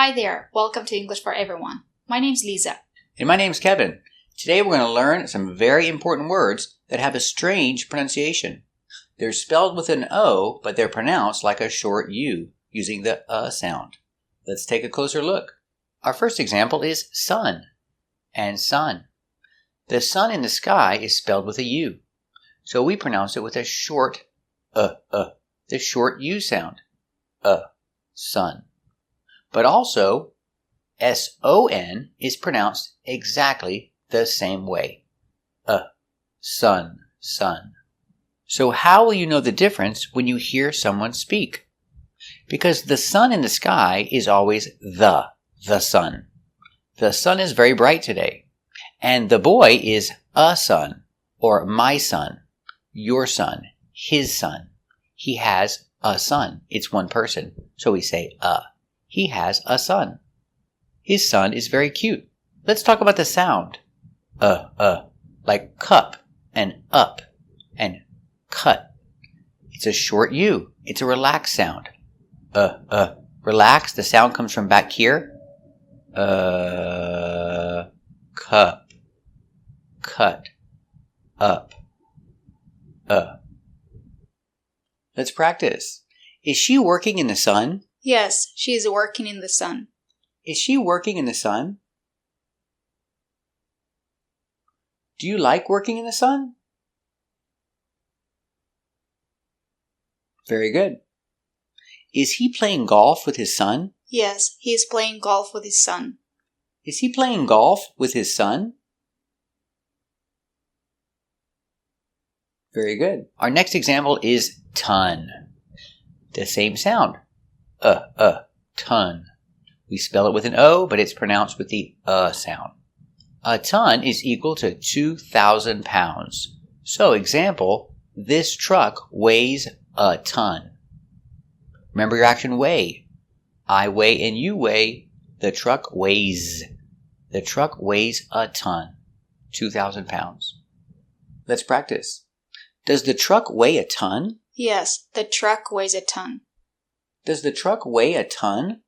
Hi there, welcome to English for Everyone. My name's Lisa. And my name's Kevin. Today we're going to learn some very important words that have a strange pronunciation. They're spelled with an O, but they're pronounced like a short U, using the sound. Let's take a closer look. Our first example is sun and sun. The sun in the sky is spelled with a U, so we pronounce it with a short the short U sound, sun. But also, S-O-N is pronounced exactly the same way, sun, sun. So how will you know the difference when you hear someone speak? Because the sun in the sky is always the sun. The sun is very bright today. And the boy is a son, or my son, your son, his son. He has a son. It's one person. So we say He has a son. His son is very cute. Let's talk about the sound. Like cup and up and cut. It's a short U. It's a relaxed sound. Relax. The sound comes from back here. Cup. Cut. Up. Let's practice. Is she working in the sun? Yes, she is working in the sun. Is she working in the sun? Do you like working in the sun? Very good. Is he playing golf with his son? Yes, he is playing golf with his son. Is he playing golf with his son? Very good. Our next example is ton. The same sound. Ton. We spell it with an O, but it's pronounced with the sound. A ton is equal to 2,000 pounds. So, example, this truck weighs a ton. Remember your action weigh. I weigh and you weigh. The truck weighs. The truck weighs a ton. 2,000 pounds. Let's practice. Does the truck weigh a ton? Yes, the truck weighs a ton. Does the truck weigh a ton?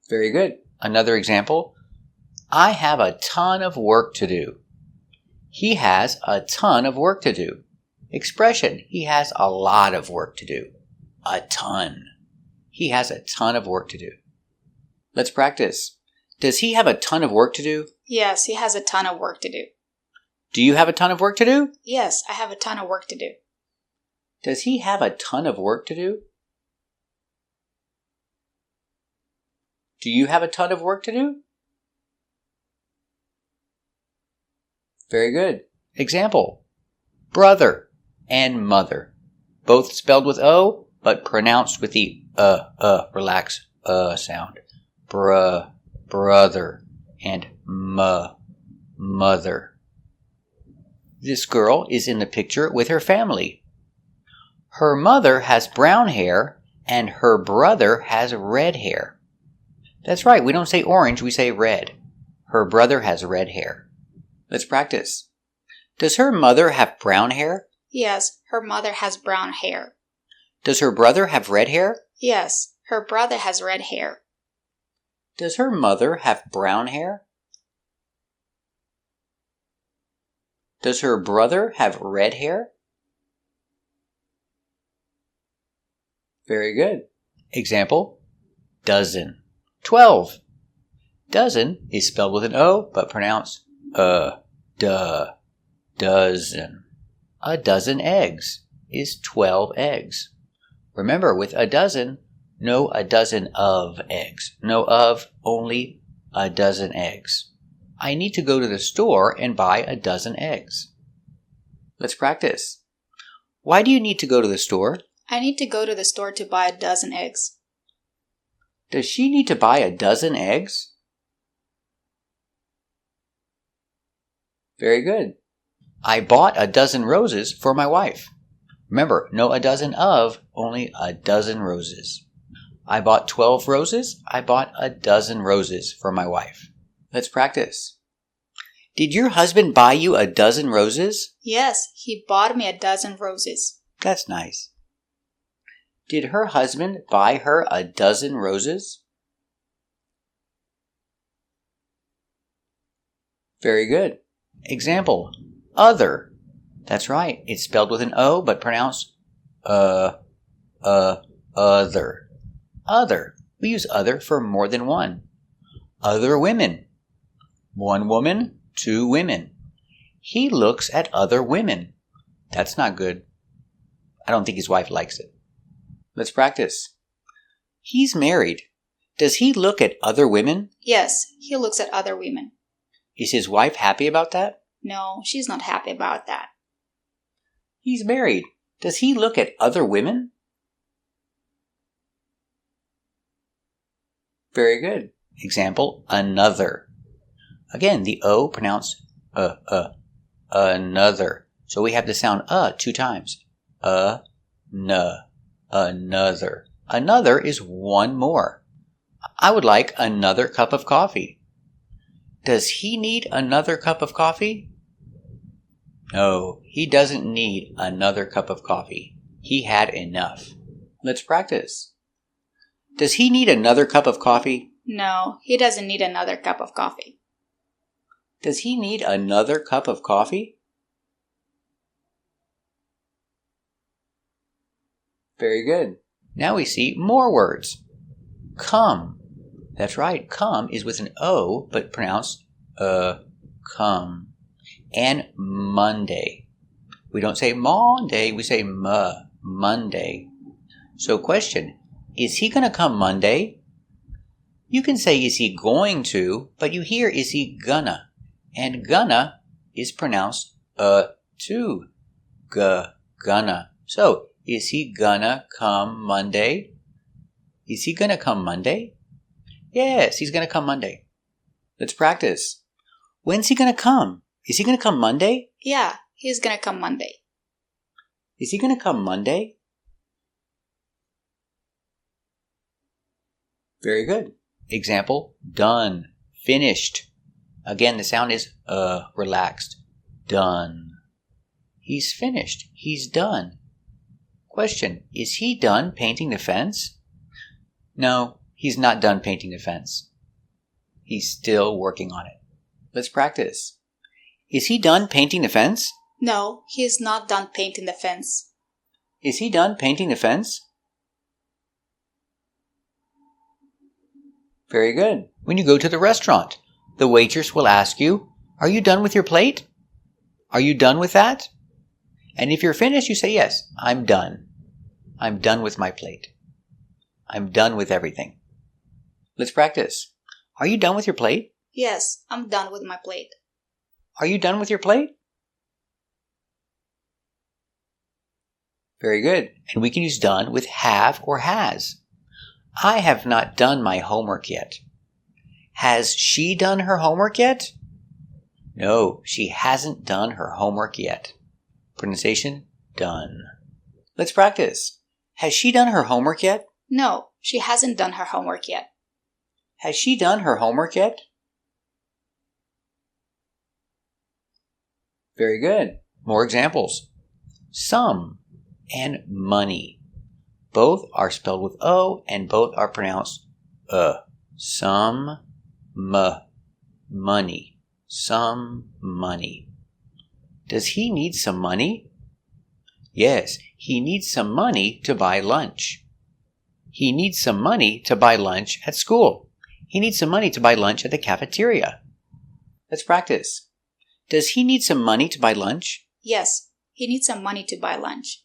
Very good. Another example. I have a ton of work to do. He has a ton of work to do. Expression. He has a lot of work to do. A ton. He has a ton of work to do. Let's practice. Does he have a ton of work to do? Yes, he has a ton of work to do. Do you have a ton of work to do? Yes, I have a ton of work to do. Does he have a ton of work to do? Do you have a ton of work to do? Very good. Example. Brother and mother. Both spelled with O, but pronounced with the relax sound. Brother and mother. This girl is in the picture with her family. Her mother has brown hair and her brother has red hair. That's right, we don't say orange, we say red. Her brother has red hair. Let's practice. Does her mother have brown hair? Yes, her mother has brown hair. Does her brother have red hair? Yes, her brother has red hair. Does her mother have brown hair? Does her brother have red hair? Very good. Example, dozen. 12. Dozen is spelled with an O, but pronounced dozen. A dozen eggs is 12 eggs. Remember, with a dozen, no a dozen of eggs. No of, only a dozen eggs. I need to go to the store and buy a dozen eggs. Let's practice. Why do you need to go to the store? I need to go to the store to buy a dozen eggs. Does she need to buy a dozen eggs? Very good. I bought a dozen roses for my wife. Remember, no a dozen of, only a dozen roses. I bought 12 roses. I bought a dozen roses for my wife. Let's practice. Did your husband buy you a dozen roses? Yes, he bought me a dozen roses. That's nice. Did her husband buy her a dozen roses? Very good. Example, other. That's right. It's spelled with an O, but pronounced other. Other. We use other for more than one. Other women. One woman, two women. He looks at other women. That's not good. I don't think his wife likes it. Let's practice. He's married. Does he look at other women? Yes, he looks at other women. Is his wife happy about that? No, she's not happy about that. He's married. Does he look at other women? Very good. Example, another. Again, the O pronounced another. So we have the sound two times. Another. Another is one more. I would like another cup of coffee. Does he need another cup of coffee? No, he doesn't need another cup of coffee. He had enough. Let's practice. Does he need another cup of coffee? No, he doesn't need another cup of coffee. Does he need another cup of coffee? Very good. Now we see more words. Come. That's right. Come is with an O, but pronounced come. And Monday. We don't say Monday, we say Monday. So question, is he going to come Monday? You can say, is he going to, but you hear, is he gonna? And gonna is pronounced to. Gonna. So, is he gonna come Monday? Is he gonna come Monday? Yes, he's gonna come Monday. Let's practice. When's he gonna come? Is he gonna come Monday? Yeah, he's gonna come Monday. Is he gonna come Monday? Very good. Example, done, finished. Again, the sound is relaxed. Done. He's finished. He's done. Question, is he done painting the fence? No, he's not done painting the fence. He's still working on it. Let's practice. Is he done painting the fence? No, he is not done painting the fence. Is he done painting the fence? Very good. When you go to the restaurant, the waitress will ask you, are you done with your plate? Are you done with that? And if you're finished, you say, yes, I'm done. I'm done with my plate. I'm done with everything. Let's practice. Are you done with your plate? Yes, I'm done with my plate. Are you done with your plate? Very good. And we can use done with have or has. I have not done my homework yet. Has she done her homework yet? No, she hasn't done her homework yet. Pronunciation, done. Let's practice. Has she done her homework yet? No, she hasn't done her homework yet. Has she done her homework yet? Very good. More examples. Some and money. Both are spelled with O and both are pronounced Some, money. Some money. Does he need some money? Yes, he needs some money to buy lunch. He needs some money to buy lunch at school. He needs some money to buy lunch at the cafeteria. Let's practice. Does he need some money to buy lunch? Yes, he needs some money to buy lunch.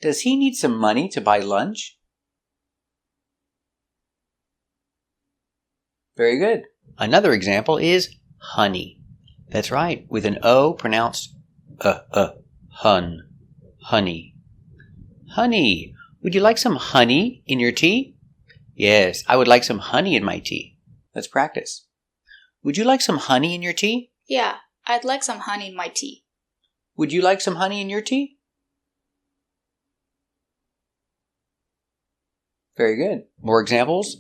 Does he need some money to buy lunch? Very good. Another example is honey. That's right, with an O pronounced hun. Honey. Honey. Would you like some honey in your tea? Yes, I would like some honey in my tea. Let's practice. Would you like some honey in your tea? Yeah, I'd like some honey in my tea. Would you like some honey in your tea? Very good. More examples.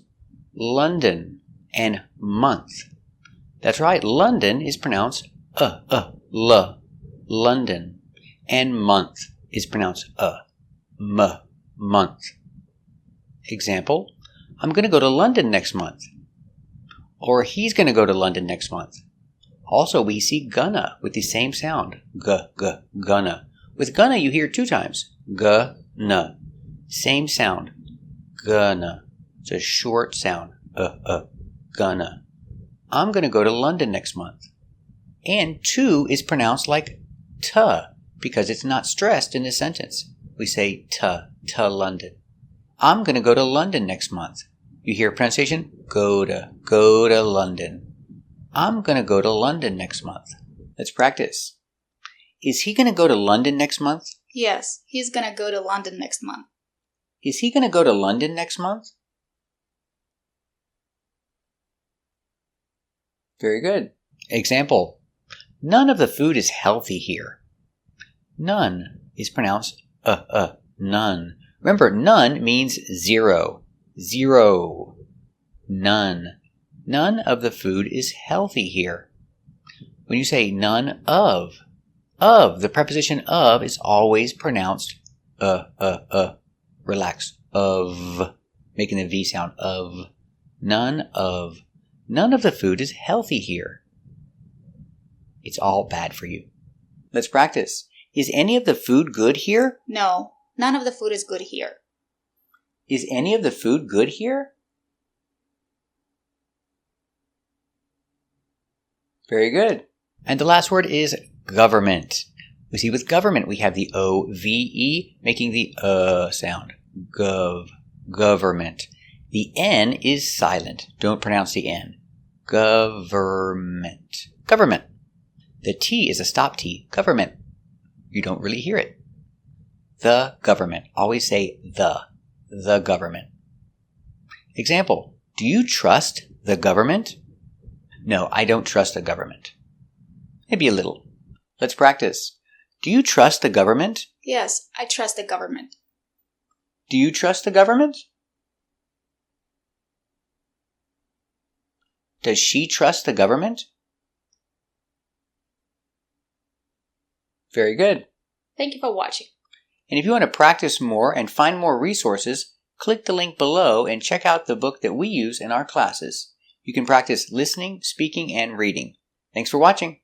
London and month. That's right, London is pronounced London. And month is pronounced month. Example, I'm going to go to London next month. Or he's going to go to London next month. Also, we see gonna with the same sound. Gonna. With gonna, you hear 2 times. Gonna. Same sound. Gonna. It's a short sound. Gonna. I'm going to go to London next month. And to is pronounced like to because it's not stressed in this sentence. We say to London. I'm going to go to London next month. You hear pronunciation? Go to London. I'm going to go to London next month. Let's practice. Is he going to go to London next month? Yes, he's gonna go to London next month. Is he going to go to London next month? Very good. Example. None of the food is healthy here. None is pronounced none. Remember, none means 0. 0. None. None of the food is healthy here. When you say none of, the preposition of is always pronounced relax, of, making the V sound, of. None of the food is healthy here. It's all bad for you. Let's practice. Is any of the food good here? No, none of the food is good here. Is any of the food good here? Very good. And the last word is government. We see with government we have the O-V-E making the sound. Government. The N is silent. Don't pronounce the N. Government. Government. The T is a stop T. Government. You don't really hear it. The government. Always say the government. Example. Do you trust the government? No, I don't trust the government. Maybe a little. Let's practice. Do you trust the government? Yes, I trust the government. Do you trust the government? Does she trust the government? Very good. Thank you for watching. And if you want to practice more and find more resources, click the link below and check out the book that we use in our classes. You can practice listening, speaking, and reading. Thanks for watching.